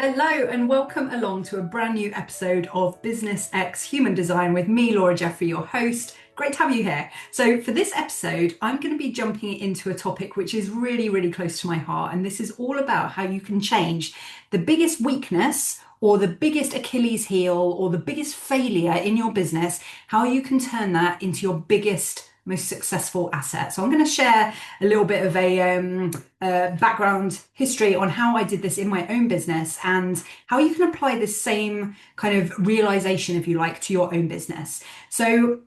Hello and welcome along to a brand new episode of Business X Human Design with me, Laura Jeffrey, your host. Great to have you here. So, for this episode, I'm going to be jumping into a topic which is really, really close to my heart. And this is all about how you can change the biggest weakness or the biggest Achilles heel or the biggest failure in your business, how you can turn that into your biggest most successful asset. So I'm going to share a little bit of a background history on how I did this in my own business and how you can apply this same kind of realization, if you like, to your own business. So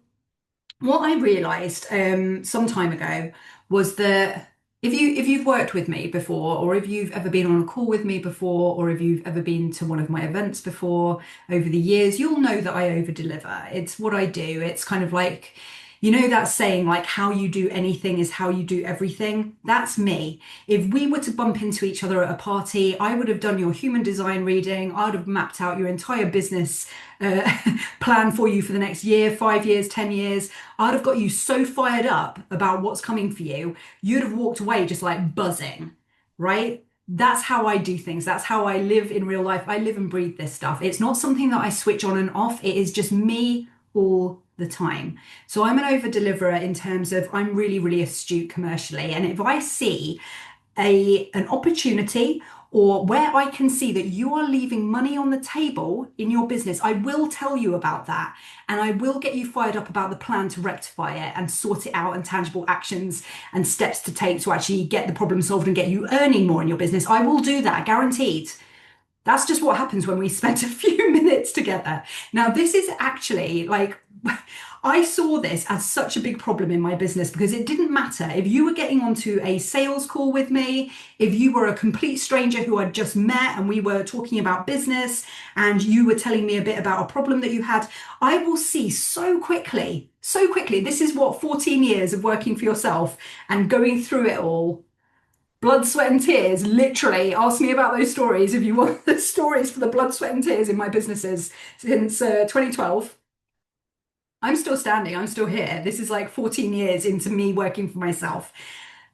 what I realized some time ago was that if you've worked with me before, or if you've ever been on a call with me before, or if you've ever been to one of my events before over the years, you'll know that I over deliver. It's what I do. It's kind of like, you know, that saying, like, how you do anything is how you do everything. That's me. If we were to bump into each other at a party, I would have done your human design reading. I would have mapped out your entire business uh, plan for you for the next year, 5 years, 10 years. I'd have got you so fired up about what's coming for you, you'd have walked away just like buzzing, right? That's how I do things. That's how I live in real life. I live and breathe this stuff. It's not something that I switch on and off. It is just me all the time. So I'm an over deliverer in terms of I'm really, really astute commercially. And if I see an opportunity or where I can see that you are leaving money on the table in your business, I will tell you about that. And I will get you fired up about the plan to rectify it and sort it out and tangible actions and steps to take to actually get the problem solved and get you earning more in your business. I will do that, guaranteed. That's just what happens when we spend a few minutes together. Now, this is actually like, I saw this as such a big problem in my business because it didn't matter if you were getting onto a sales call with me, if you were a complete stranger who I'd just met and we were talking about business and you were telling me a bit about a problem that you had, I will see so quickly. This is what 14 years of working for yourself and going through it all, blood, sweat, and tears. Literally, ask me about those stories if you want the stories for the blood, sweat, and tears in my businesses since 2012. I'm still standing, I'm still here. This is like 14 years into me working for myself.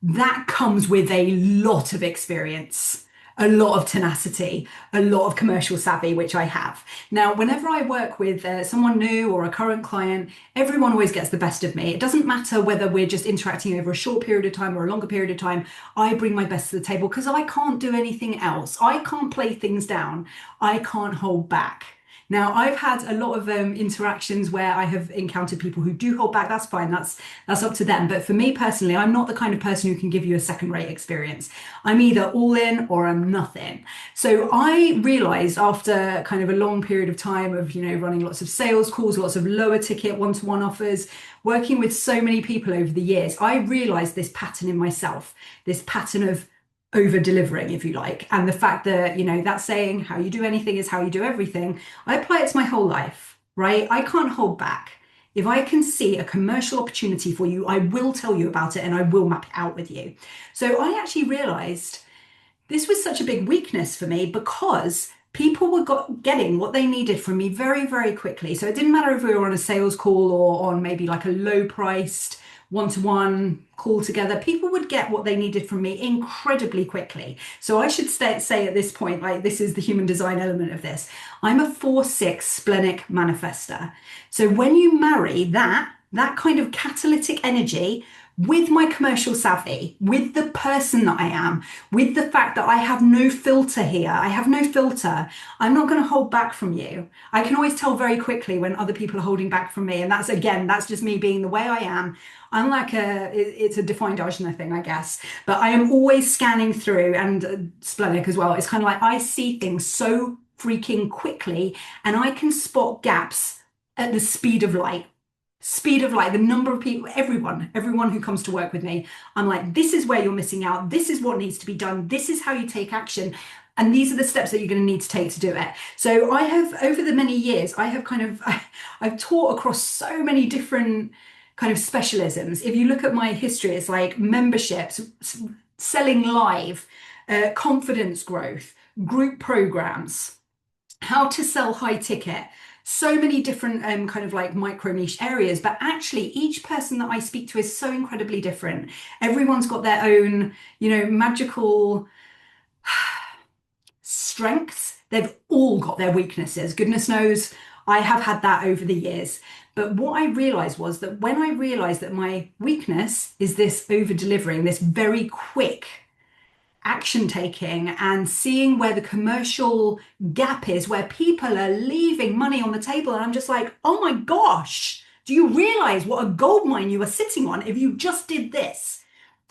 That comes with a lot of experience, a lot of tenacity, a lot of commercial savvy, which I have. Now, whenever I work with someone new or a current client, everyone always gets the best of me. It doesn't matter whether we're just interacting over a short period of time or a longer period of time. I bring my best to the table because I can't do anything else. I can't play things down. I can't hold back. Now, I've had a lot of interactions where I have encountered people who do hold back. That's fine. That's up to them. But for me personally, I'm not the kind of person who can give you a second-rate experience. I'm either all in or I'm nothing. So I realized after kind of a long period of time of, you know, running lots of sales calls, lots of lower ticket one-to-one offers, working with so many people over the years, I realized this pattern in myself, this pattern of over delivering, if you like. And the fact that, you know, that saying, how you do anything is how you do everything, I apply it to my whole life, right? I can't hold back. If I can see a commercial opportunity for you, I will tell you about it and I will map it out with you. So I actually realized this was such a big weakness for me because people were getting what they needed from me very, very quickly. So it didn't matter if we were on a sales call or on maybe like a low priced one-to-one call together, people would get what they needed from me incredibly quickly. So I should say at this point, like, this is the human design element of this. I'm a 4-6 splenic manifester. So when you marry that kind of catalytic energy with my commercial savvy, with the person that I am, with the fact that I have no filter here. I have no filter. I'm not going to hold back from you. I can always tell very quickly when other people are holding back from me. And that's, again, that's just me being the way I am. I'm like it's a defined Ajna thing, I guess. But I am always scanning through, and splenic as well. It's kind of like I see things so freaking quickly and I can spot gaps at the speed of light. Speed of light, the number of people, everyone who comes to work with me, I'm like, this is where you're missing out. This is what needs to be done. This is how you take action. And these are the steps that you're going to need to take to do it. So I have, over the many years, I have kind of, I've taught across so many different kind of specialisms. If you look at my history, it's like memberships, selling live, confidence growth, group programs, how to sell high ticket, so many different kind of like micro niche areas. But actually, each person that I speak to is so incredibly different. Everyone's got their own, you know, magical strengths, they've all got their weaknesses. Goodness knows I have had that over the years. But what I realized was that when I realized that my weakness is this over delivering, this very quick action taking and seeing where the commercial gap is, where people are leaving money on the table. And I'm just like, oh my gosh, do you realize what a gold mine you are sitting on if you just did this?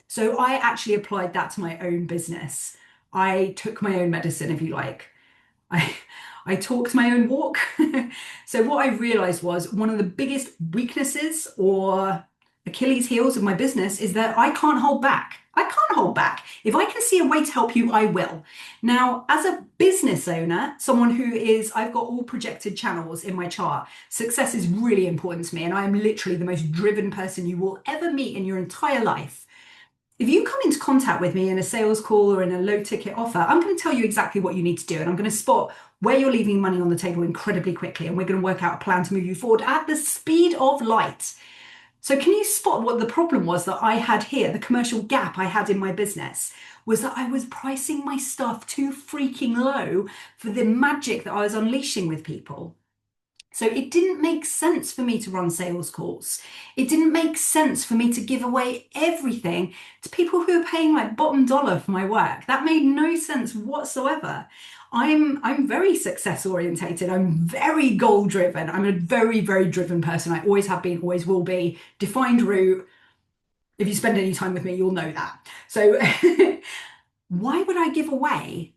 So I actually applied that to my own business. I took my own medicine, if you like. I I talked my own walk. So what I realized was one of the biggest weaknesses or Achilles heels of my business is that I can't hold back. I can't hold back. If I can see a way to help you, I will. Now, as a business owner, someone who is, I've got all projected channels in my chart. Success is really important to me, and I am literally the most driven person you will ever meet in your entire life. If you come into contact with me in a sales call or in a low ticket offer, I'm going to tell you exactly what you need to do. And I'm going to spot where you're leaving money on the table incredibly quickly. And we're going to work out a plan to move you forward at the speed of light. So can you spot what the problem was that I had here? The commercial gap I had in my business was that I was pricing my stuff too freaking low for the magic that I was unleashing with people. So it didn't make sense for me to run sales calls. It didn't make sense for me to give away everything to people who are paying like bottom dollar for my work. That made no sense whatsoever. I'm very success orientated. I'm very goal driven. I'm a very, very driven person. I always have been, always will be. Defined route. If you spend any time with me, you'll know that. So why would I give away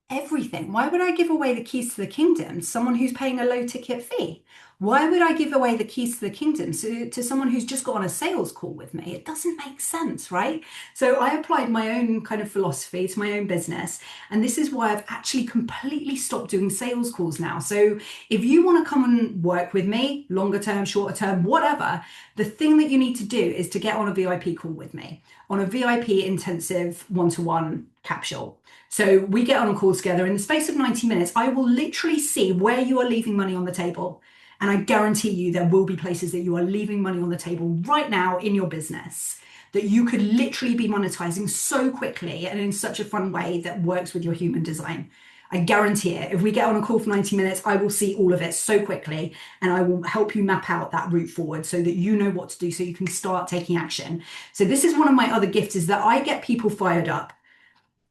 everything? Why would I give away the keys to the kingdom to someone who's paying a low ticket fee? Why would I give away the keys to the kingdom to someone who's just got on a sales call with me? It doesn't make sense, right? So I applied my own kind of philosophy to my own business. And this is why I've actually completely stopped doing sales calls now. So if you want to come and work with me, longer term, shorter term, whatever, the thing that you need to do is to get on a VIP call with me, on a VIP intensive one-to-one capsule. So we get on a call together in the space of 90 minutes. I will literally see where you are leaving money on the table. And I guarantee you there will be places that you are leaving money on the table right now in your business that you could literally be monetizing so quickly and in such a fun way that works with your human design. I guarantee it. If we get on a call for 90 minutes, I will see all of it so quickly and I will help you map out that route forward so that you know what to do so you can start taking action. So this is one of my other gifts is that I get people fired up.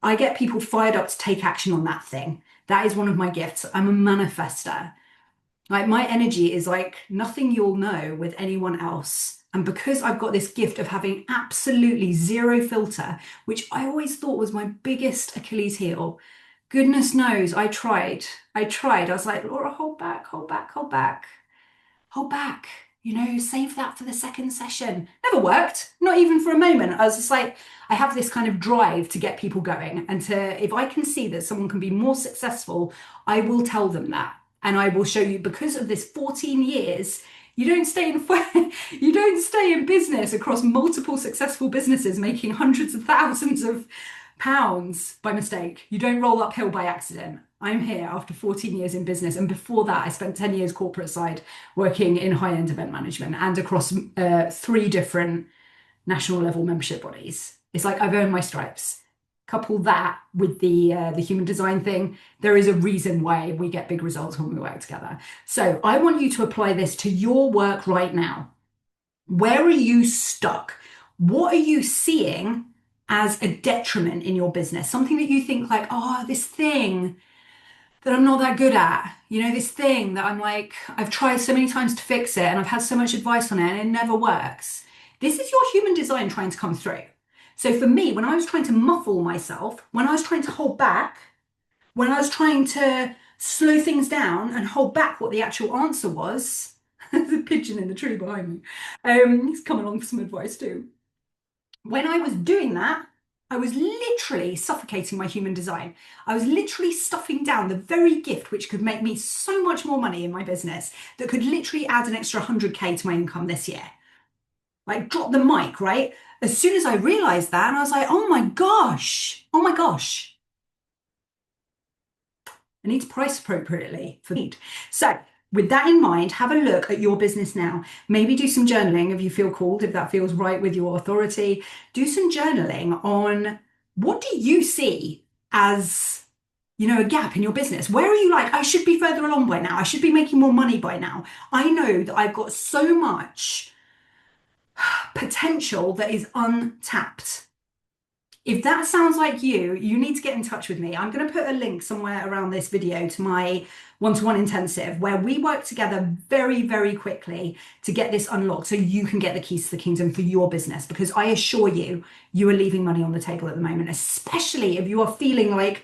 I get people fired up to take action on that thing. That is one of my gifts. I'm a manifester. Like my energy is like nothing you'll know with anyone else. And because I've got this gift of having absolutely zero filter, which I always thought was my biggest Achilles heel, goodness knows I tried. I was like, Laura, hold back, hold back, hold back, hold back. Save that for the second session. Never worked, not even for a moment. I was just like, I have this kind of drive to get people going. And if I can see that someone can be more successful, I will tell them that. And I will show you because of this 14 years, you don't stay in you don't stay in business across multiple successful businesses making hundreds of thousands of pounds by mistake. You don't roll uphill by accident. I'm here after 14 years in business. And before that, I spent 10 years corporate side working in high-end event management and across 3 different national level membership bodies. It's like I've earned my stripes. Couple that with the human design thing, there is a reason why we get big results when we work together. So I want you to apply this to your work right now. Where are you stuck? What are you seeing as a detriment in your business? Something that you think like, oh, this thing that I'm not that good at, this thing that I'm like, I've tried so many times to fix it and I've had so much advice on it and it never works. This is your human design trying to come through. So for me, when I was trying to muffle myself, when I was trying to hold back, when I was trying to slow things down and hold back what the actual answer was, there's a pigeon in the tree behind me. He's come along for some advice too. When I was doing that, I was literally suffocating my human design. I was literally stuffing down the very gift which could make me so much more money in my business that could literally add an extra 100K to my income this year. Like drop the mic, right? As soon as I realized that, and I was like, oh my gosh, I need to price appropriately for need. So with that in mind, have a look at your business now. Maybe do some journaling if you feel called, if that feels right with your authority. Do some journaling on what do you see as a gap in your business? Where are you like, I should be further along by now. I should be making more money by now. I know that I've got so much potential that is untapped. If that sounds like you need to get in touch with me. I'm going to put a link somewhere around this video to my one-to-one intensive where we work together very, very quickly to get this unlocked so you can get the keys to the kingdom for your business. Because I assure you, you are leaving money on the table at the moment, especially if you are feeling like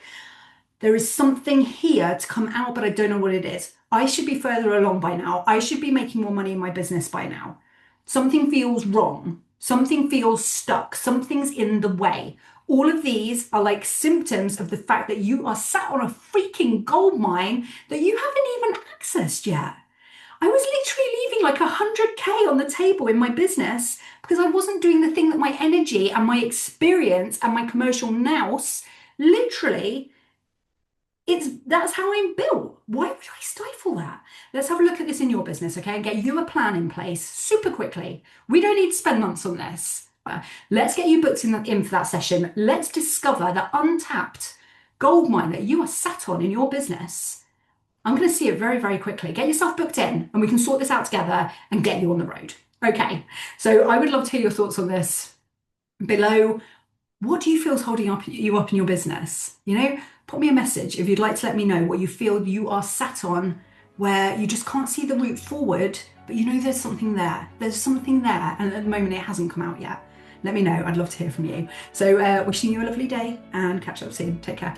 there is something here to come out, but I don't know what it is. I should be further along by now. I should be making more money in my business by now. Something feels wrong. Something feels stuck. Something's in the way. All of these are like symptoms of the fact that you are sat on a freaking gold mine that you haven't even accessed yet. I was literally leaving like 100K on the table in my business because I wasn't doing the thing that my energy and my experience and my commercial nous literally that's how I'm built. Why would I stifle that? Let's have a look at this in your business, okay? And get you a plan in place super quickly. We don't need to spend months on this. Let's get you booked in for that session. Let's discover the untapped gold mine that you are sat on in your business. I'm going to see it very, very quickly. Get yourself booked in and we can sort this out together and get you on the road. Okay, so I would love to hear your thoughts on this below. What do you feel is holding you up in your business? Put me a message if you'd like to let me know what you feel you are sat on, where you just can't see the route forward, but there's something there. There's something there, and at the moment it hasn't come out yet. Let me know. I'd love to hear from you. So wishing you a lovely day and catch up soon. Take care.